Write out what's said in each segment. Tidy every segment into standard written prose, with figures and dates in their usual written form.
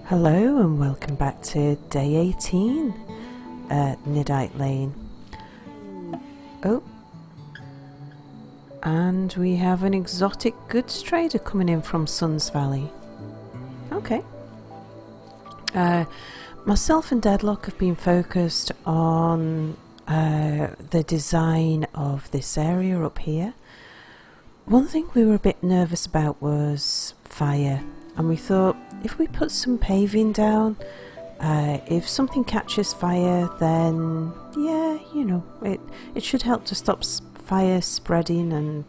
Hello and welcome back to day 18 at Niddite Lane. Oh, and we have an exotic goods trader coming in from Suns Valley. Okay. Myself and Deadlock have been focused on the design of this area up here. One thing we were a bit nervous about was fire. And we thought, if we put some paving down, if something catches fire, then yeah, you know, it should help to stop fire spreading and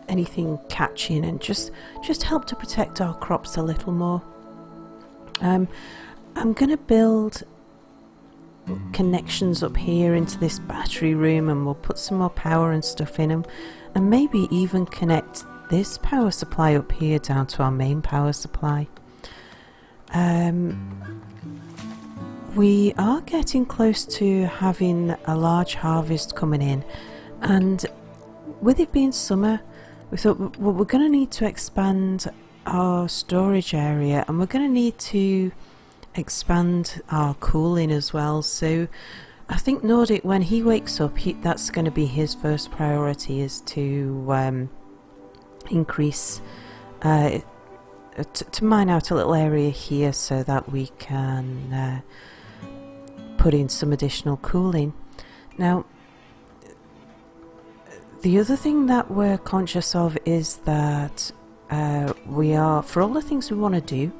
anything catching, and just help to protect our crops a little more. I'm gonna build connections up here into this battery room, and we'll put some more power and stuff in them, and maybe even connect this power supply up here down to our main power supply. We are getting close to having a large harvest coming in, and with it being summer, we thought, well, we're going to need to expand our storage area, and we're going to need to expand our cooling as well. So I think Nordic, when he wakes up, that's going to be his first priority, is to increase to mine out a little area here so that we can put in some additional cooling. Now, the other thing that we're conscious of is that we are, for all the things we want to do,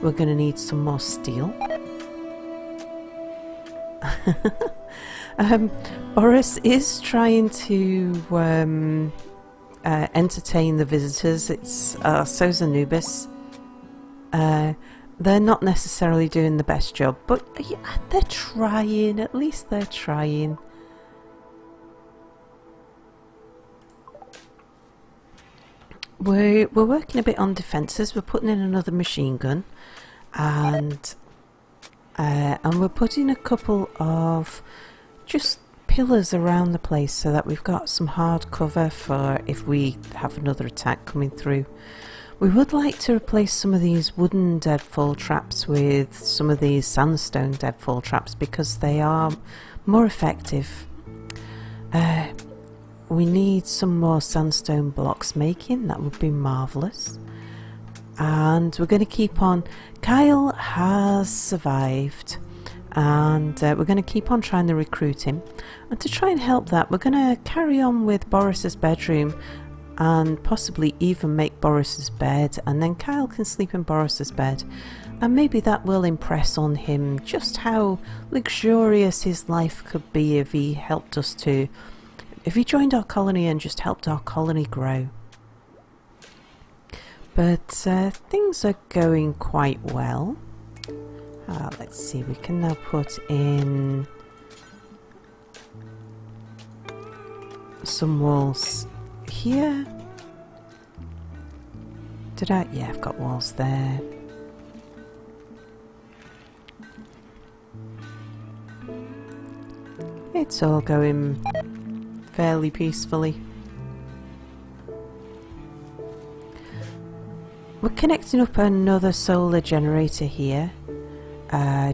we're going to need some more steel. Boris is trying to entertain the visitors. It's so's Anubis. They're not necessarily doing the best job, but yeah, they're trying. At least they're trying. We're working a bit on defences. We're putting in another machine gun, and we're putting a couple of just pillars around the place so that we've got some hard cover for if we have another attack coming through. We would like to replace some of these wooden deadfall traps with some of these sandstone deadfall traps because they are more effective. We need some more sandstone blocks making. That would be marvellous. And we're going to keep on. Kyle has survived, and we're going to keep on trying to recruit him, and to try and help that, we're going to carry on with Boris's bedroom and possibly even make Boris's bed, and then Kyle can sleep in Boris's bed, and maybe that will impress on him just how luxurious his life could be if he helped us to, if he joined our colony and just helped our colony grow. But things are going quite well. Let's see, we can now put in some walls here. Did I? Yeah, I've got walls there. It's all going fairly peacefully. We're connecting up another solar generator here.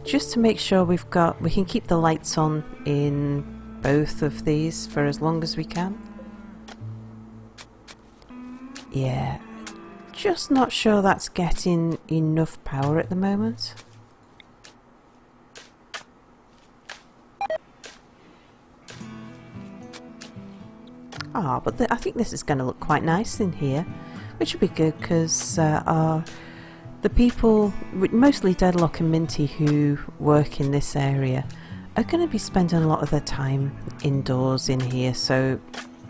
Just to make sure we can keep the lights on in both of these for as long as we can. Yeah, just not sure that's getting enough power at the moment. But I think this is going to look quite nice in here, which would be good because the people, mostly Deadlock and Minty, who work in this area, are going to be spending a lot of their time indoors in here, so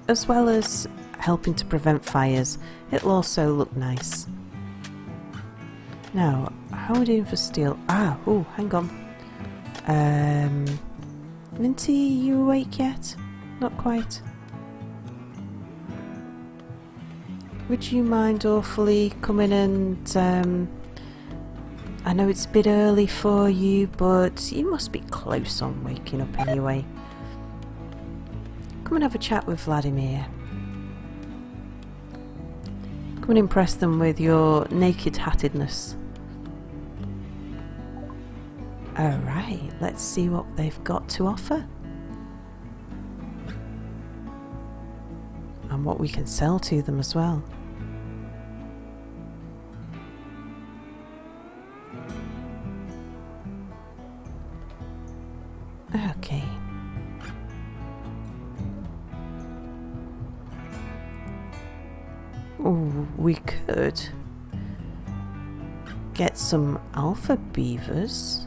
as well as helping to prevent fires, it'll also look nice. Now, how are we doing for steel? Oh, hang on. Minty, you awake yet? Not quite. Would you mind awfully coming and I know it's a bit early for you, but you must be close on waking up anyway. Come and have a chat with Vladimir. Come and impress them with your naked hattedness. Alright, let's see what they've got to offer. And what we can sell to them as well. Okay. Ooh, we could get some alpha beavers.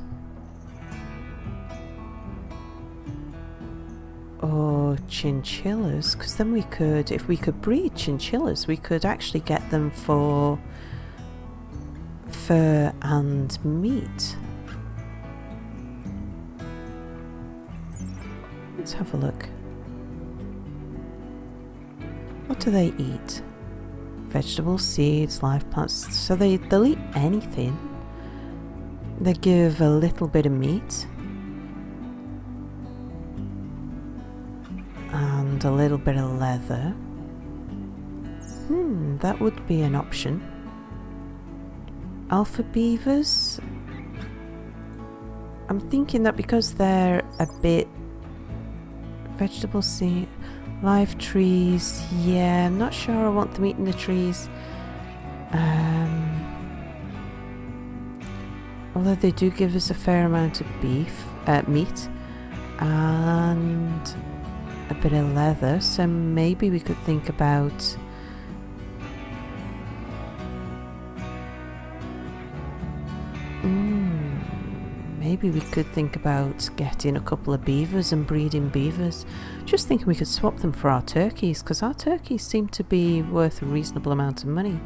Or chinchillas, because then we could, if we could breed chinchillas, we could actually get them for fur and meat. Let's have a look. What do they eat? Vegetables, seeds, live plants. So they'll eat anything. They give a little bit of meat. And a little bit of leather. That would be an option. Alpha beavers. I'm thinking that because they're a bit vegetable seed, live trees. Yeah, I'm not sure I want them eating the trees. Although they do give us a fair amount of meat, and a bit of leather, so maybe we could think about getting a couple of beavers and breeding beavers. Just thinking we could swap them for our turkeys, because our turkeys seem to be worth a reasonable amount of money.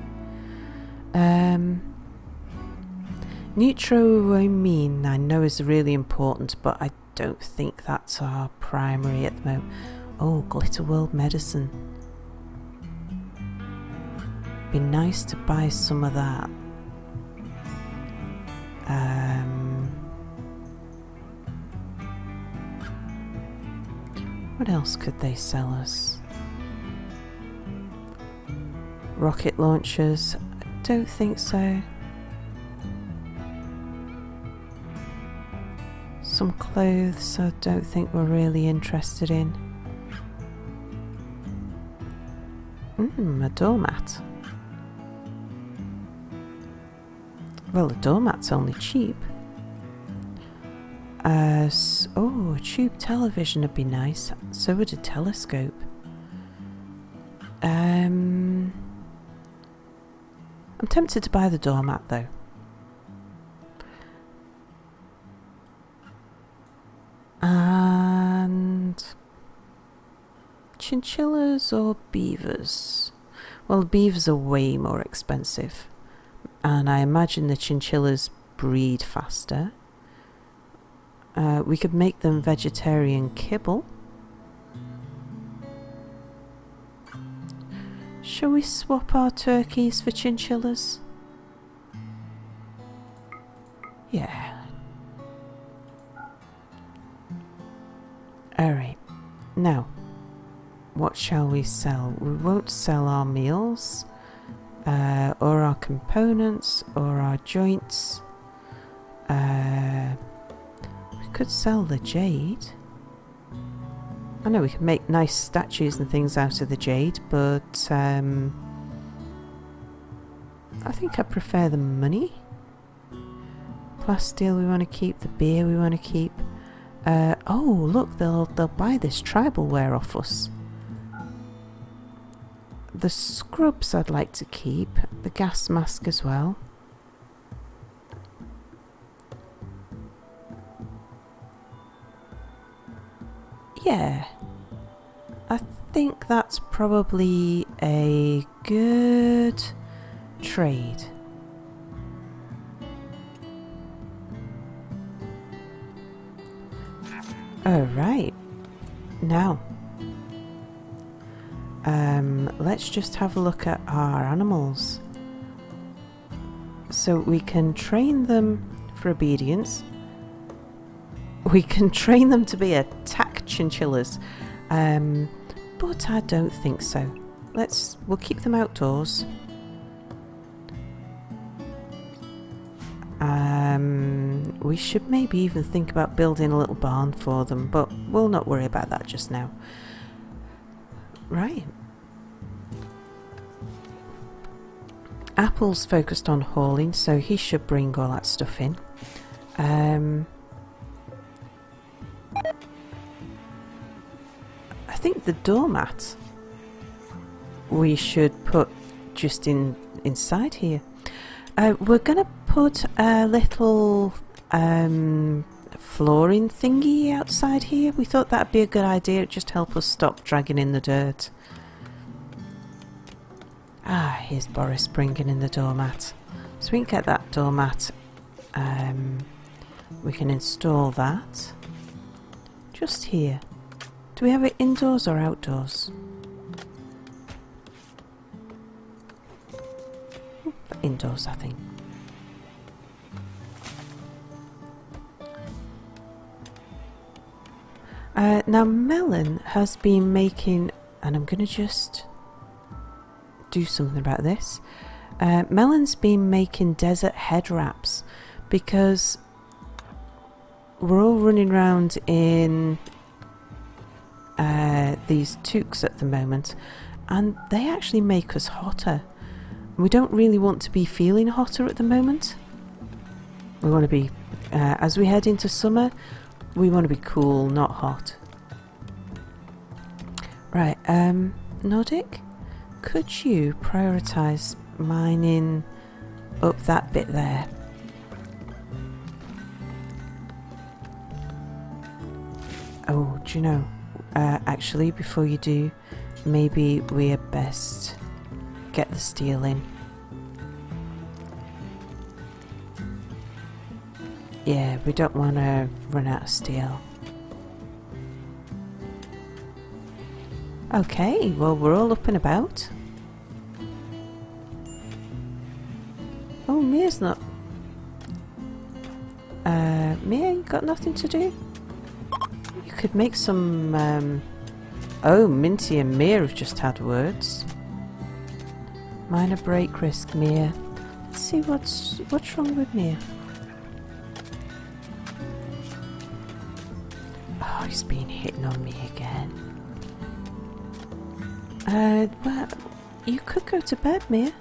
Neutroamine I know is really important, but I don't think that's our primary at the moment. Oh, Glitter World medicine. Be nice to buy some of that. What else could they sell us? Rocket launchers? I don't think so. Some clothes I don't think we're really interested in. A doormat. Well, the doormat's only cheap. Oh, a tube television would be nice. So would a telescope. I'm tempted to buy the doormat though. And chinchillas or beavers? Well, the beavers are way more expensive, and I imagine the chinchillas breed faster. We could make them vegetarian kibble. Shall we swap our turkeys for chinchillas? Yeah. Alright, now, what shall we sell? We won't sell our meals, or our components, or our joints. We could sell the jade. I know we can make nice statues and things out of the jade, but I think I prefer the money. Plasteel we want to keep, the beer we want to keep. Oh look, they'll buy this tribal wear off us. The scrubs I'd like to keep, the gas mask as well. Yeah, I think that's probably a good trade. Alright, now let's just have a look at our animals. So we can train them for obedience. We can train them to be attack chinchillas, but I don't think so. We'll keep them outdoors. We should maybe even think about building a little barn for them, but we'll not worry about that just now. Right. Apple's focused on hauling, so he should bring all that stuff in. I think the doormat we should put just inside here. We're gonna put a little flooring thingy outside here. We thought that'd be a good idea. It'd just help us stop dragging in the dirt. Ah, here's Boris bringing in the doormat. So we can get that doormat. We can install that just here. Do we have it indoors or outdoors? Indoors, I think. Now Melon has been making, and I'm going to just do something about this. Melon's been making desert head wraps because we're all running around in these toques at the moment, and they actually make us hotter. We don't really want to be feeling hotter at the moment. We want to be, as we head into summer, we want to be cool, not hot. Right, Nordic, could you prioritise mining up that bit there? Oh, do you know, actually, before you do, maybe we had best get the steel in. Yeah, we don't want to run out of steel. Okay, well, we're all up and about. Oh, Mia's not. Mia, you got nothing to do? You could make some. Oh, Minty and Mia have just had words. Minor break risk, Mia. Let's see what's wrong with Mia. Oh, he's been hitting on me again. Well, you could go to bed, Mia.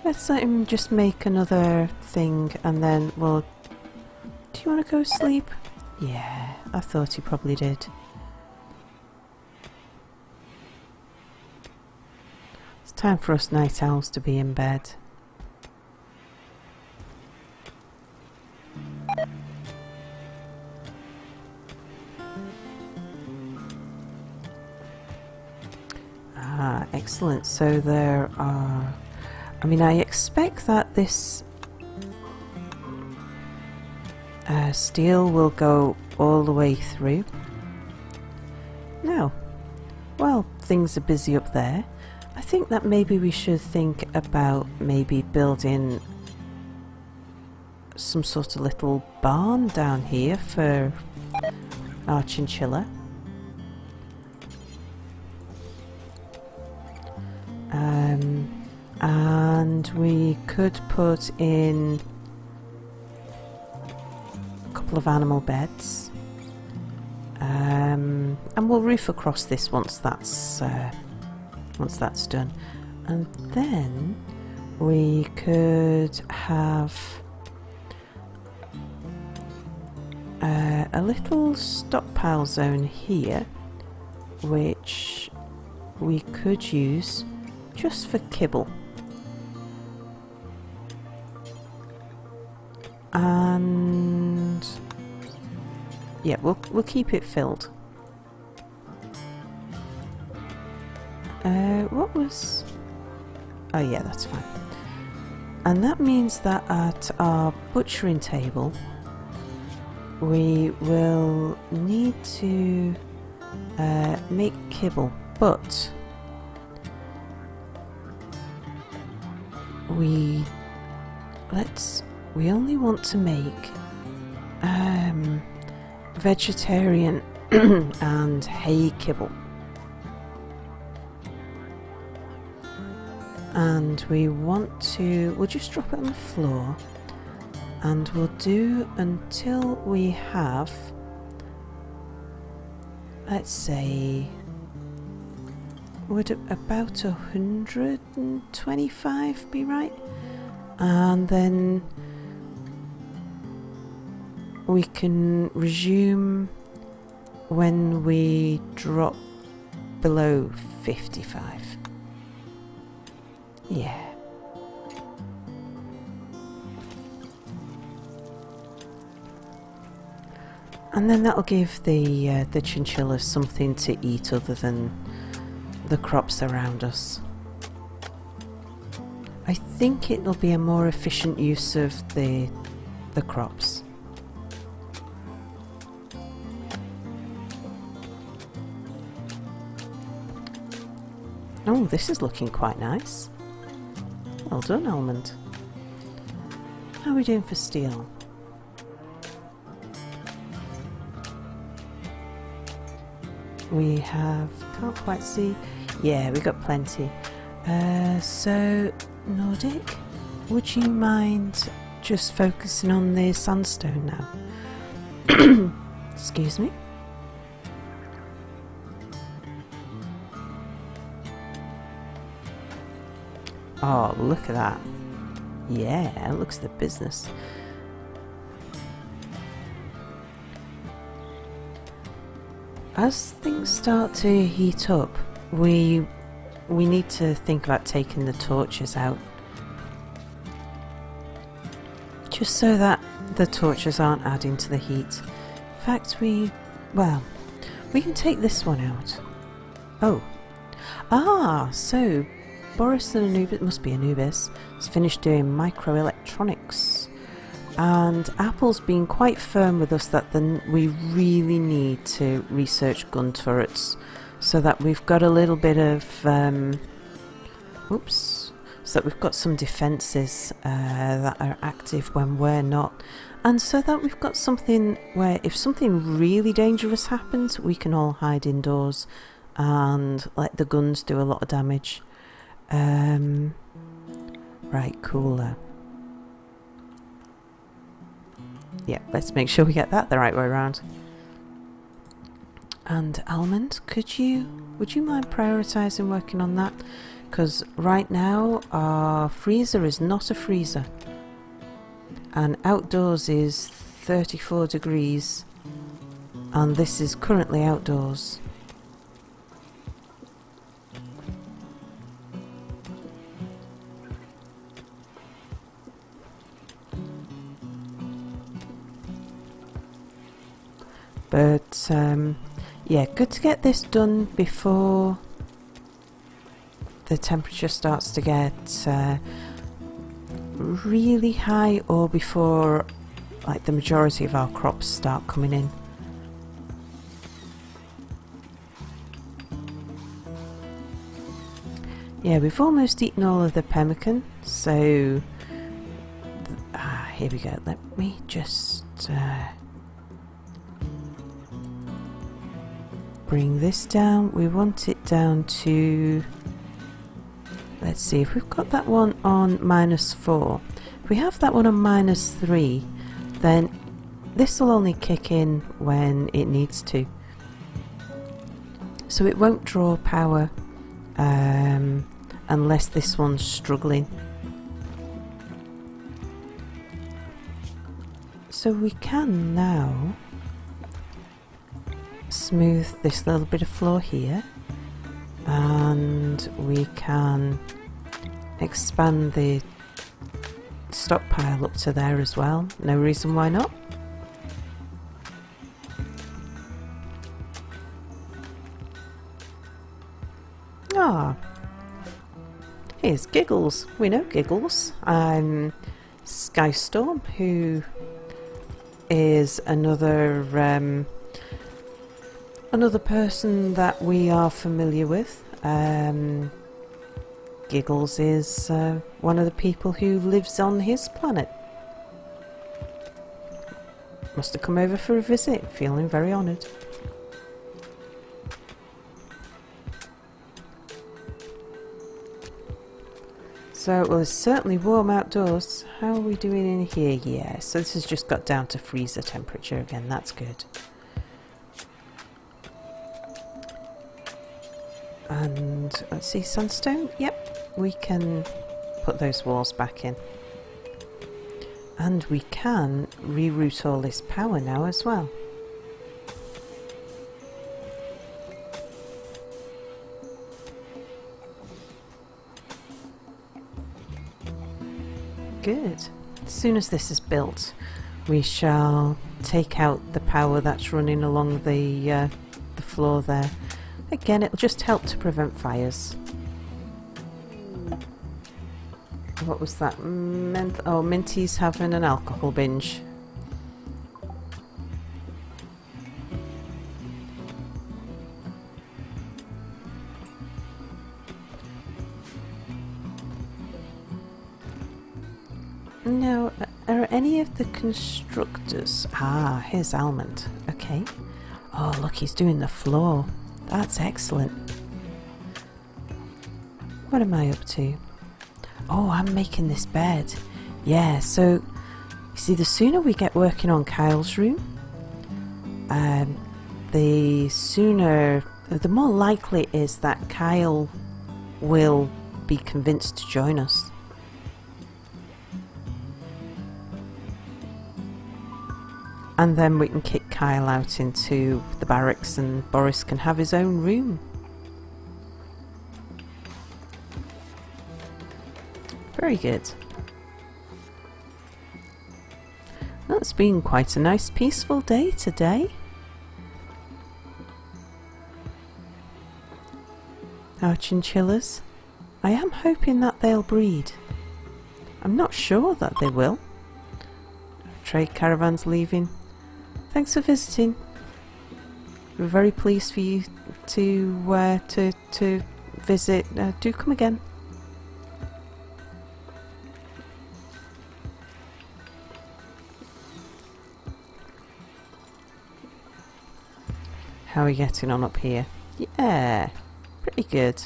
Let's let him just make another thing and then we'll... Do you want to go sleep? Yeah, I thought he probably did. It's time for us night owls to be in bed. Ah, excellent. So there are... I mean, I expect that this steel will go all the way through. Now, while things are busy up there, I think that maybe we should think about maybe building some sort of little barn down here for our chinchilla. And we could put in a couple of animal beds, and we'll roof across this once that's done, and then we could have a little stockpile zone here, which we could use just for kibble. And yeah, we'll keep it filled. What was... Oh yeah, that's fine. And that means that at our butchering table we will need to make kibble, but we only want to make vegetarian and hay kibble. and we'll just drop it on the floor, and we'll do until we have, let's say, would about 125 be right? And then we can resume when we drop below 55. Yeah. And then that'll give the chinchillas something to eat other than the crops around us. I think it'll be a more efficient use of the crops. Oh, this is looking quite nice. Well done, Almond. How are we doing for steel? We have, can't quite see. Yeah, we got plenty. So, Nordic, would you mind just focusing on the sandstone now? Excuse me. Oh, look at that. Yeah, it looks the business. As things start to heat up, we need to think about taking the torches out. Just so that the torches aren't adding to the heat. In fact, we can take this one out. Oh. Ah, so Boris and Anubis, must be Anubis, has finished doing microelectronics. And Apple's been quite firm with us that we really need to research gun turrets so that we've got a little bit of so that we've got some defences that are active when we're not, and so that we've got something where if something really dangerous happens we can all hide indoors and let the guns do a lot of damage. Right, cooler. Yeah, let's make sure we get that the right way around. And Almond, would you mind prioritising working on that? Because right now our freezer is not a freezer. And outdoors is 34 degrees. And this is currently outdoors. But yeah, good to get this done before the temperature starts to get really high, or before like the majority of our crops start coming in. Yeah, we've almost eaten all of the pemmican, so here we go. Let me just bring this down. We want it down to, let's see, if we've got that one on -4, if we have that one on -3, then this will only kick in when it needs to, so it won't draw power unless this one's struggling. So we can now smooth this little bit of floor here, and we can expand the stockpile up to there as well. No reason why not. Ah, here's Giggles. We know Giggles. Skystorm, who is another person that we are familiar with. Giggles is one of the people who lives on his planet. Must have come over for a visit, feeling very honoured. So, well, it's certainly warm outdoors. How are we doing in here? Yeah, so this has just got down to freezer temperature again. That's good. And let's see, sandstone. Yep, we can put those walls back in. And we can reroute all this power now as well. Good. As soon as this is built, we shall take out the power that's running along the floor there. Again, it'll just help to prevent fires. What was that? Oh, Minty's having an alcohol binge. Now, are any of the constructors... Ah, here's Almond. Okay. Oh, look, he's doing the floor. That's excellent. What am I up to? Oh, I'm making this bed. Yeah, so, you see, the sooner we get working on Kyle's room, the more likely it is that Kyle will be convinced to join us. And then we can kick Kyle out into the barracks and Boris can have his own room. Very good. Well, it's been quite a nice peaceful day today. Our chinchillas. I am hoping that they'll breed. I'm not sure that they will. Trade caravan's leaving. Thanks for visiting. We're very pleased for you to visit. Do come again. How are we getting on up here? Yeah, pretty good.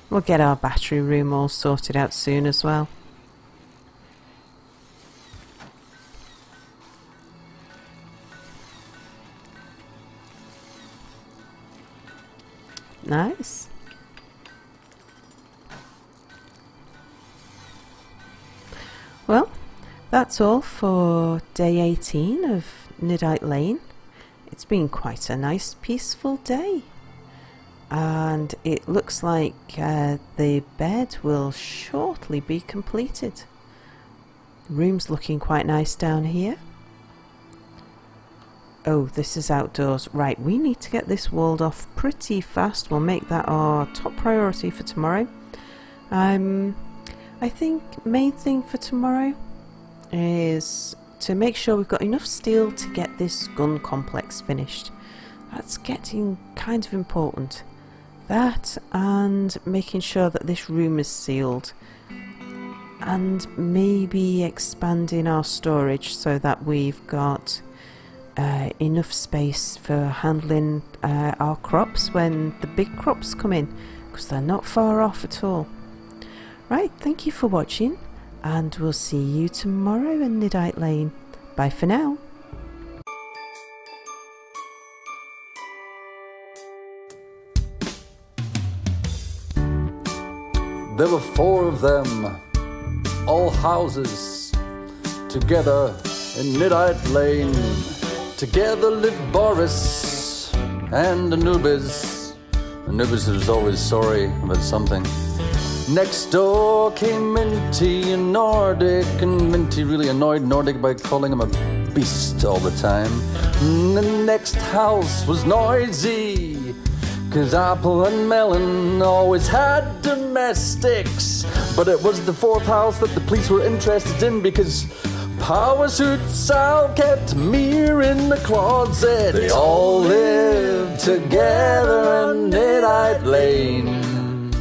We'll get our battery room all sorted out soon as well. Nice. Well, that's all for day 18 of Niddite Lane. It's been quite a nice peaceful day. And it looks like the bed will shortly be completed. The room's looking quite nice down here. Oh, this is outdoors. Right, we need to get this walled off pretty fast. We'll make that our top priority for tomorrow. I think main thing for tomorrow is to make sure we've got enough steel to get this gun complex finished. That's getting kind of important. That and making sure that this room is sealed. And maybe expanding our storage so that we've got enough space for handling our crops when the big crops come in, because they're not far off at all. Right, thank you for watching, and we'll see you tomorrow in Niddite Lane. Bye for now. There were 4 of them, all houses, together in Niddite Lane. Together lived Boris and Anubis. Anubis was always sorry about something. Next door came Minty and Nordic, and Minty really annoyed Nordic by calling him a beast all the time. And the next house was noisy, 'cause Apple and Melon always had domestics. But it was the 4th house that the police were interested in, because Power Suit Sal kept Mir in the closet. They all lived together in Niddite Lane,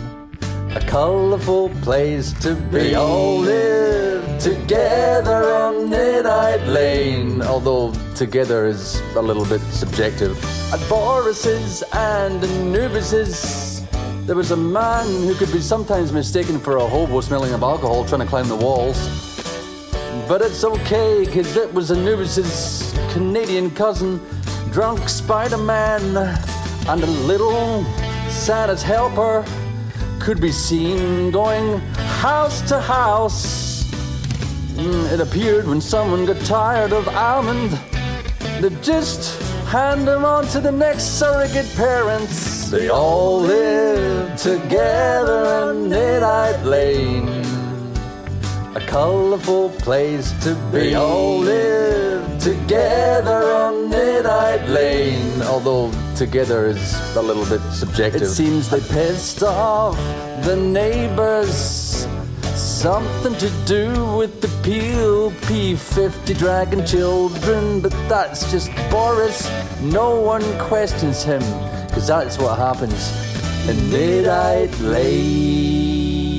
a colourful place to be. They all lived together in Niddite Lane, although together is a little bit subjective. At Boris's and Anubis's, There was a man who could be sometimes mistaken for a hobo smelling of alcohol trying to climb the walls. But it's okay, cause it was Anubis' Canadian cousin, drunk Spider-Man, and a little Santa's helper could be seen going house to house. It appeared when someone got tired of almond, they'd just hand them on to the next surrogate parents. They all lived together in Niddite Lane, a colourful place to be. They all lived together in Niddite Lane, although together is a little bit subjective. It seems they pissed off the neighbours, something to do with the Peel P50 dragon children, but that's just Boris. No one questions him, cause that's what happens in Niddite Lane.